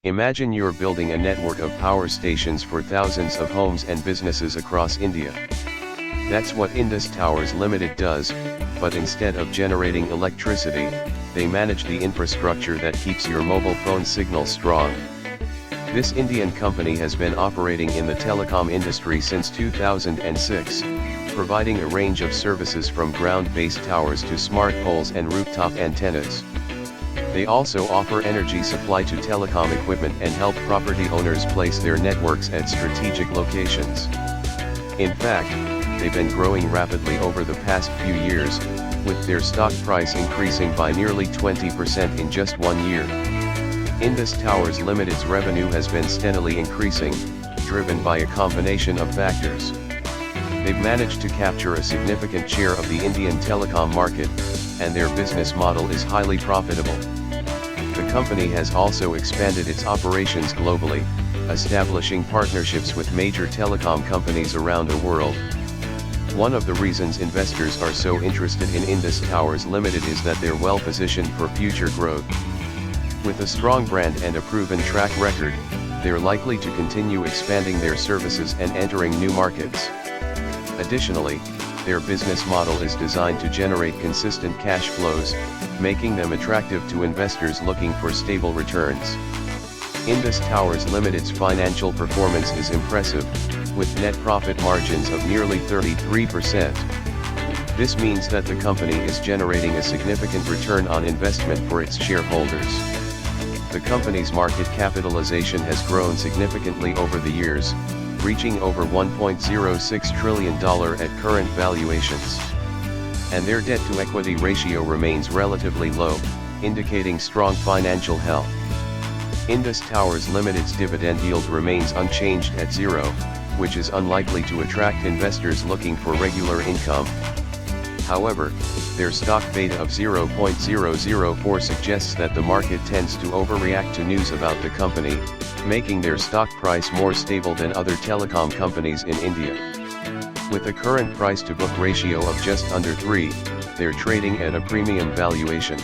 Imagine you're building a network of power stations for thousands of homes and businesses across India. That's what INDUSTOWER Limited does, but instead of generating electricity, they manage the infrastructure that keeps your mobile phone signal strong. This Indian company has been operating in the telecom industry since 2006, providing a range of services from ground-based towers to smart poles and rooftop antennas. They also offer energy supply to telecom equipment and help property owners place their networks at strategic locations. In fact, they've been growing rapidly over the past few years, with their stock price increasing by nearly 20% in just 1 year. INDUSTOWER Limited's revenue has been steadily increasing, driven by a combination of factors. They've managed to capture a significant share of the Indian telecom market, and their business model is highly profitable. The company has also expanded its operations globally, establishing partnerships with major telecom companies around the world. One of the reasons investors are so interested in INDUSTOWER Limited is that they're well positioned for future growth. With a strong brand and a proven track record, they're likely to continue expanding their services and entering new markets. Additionally, their business model is designed to generate consistent cash flows, making them attractive to investors looking for stable returns. INDUSTOWER Limited's financial performance is impressive, with net profit margins of nearly 33%. This means that the company is generating a significant return on investment for its shareholders. The company's market capitalization has grown significantly over the years, reaching over $1.06 trillion at current valuations. And their debt-to-equity ratio remains relatively low, indicating strong financial health. INDUSTOWER Limited's dividend yield remains unchanged at 0, which is unlikely to attract investors looking for regular income. However, their stock beta of 0.004 suggests that the market tends to overreact to news about the company, making their stock price more stable than other telecom companies in India. With a current price-to-book ratio of just under 3, they're trading at a premium valuation.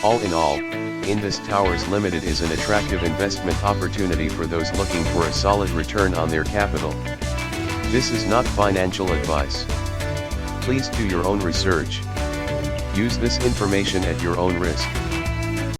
All in all, INDUSTOWER Limited is an attractive investment opportunity for those looking for a solid return on their capital. This is not financial advice. Please do your own research. Use this information at your own risk.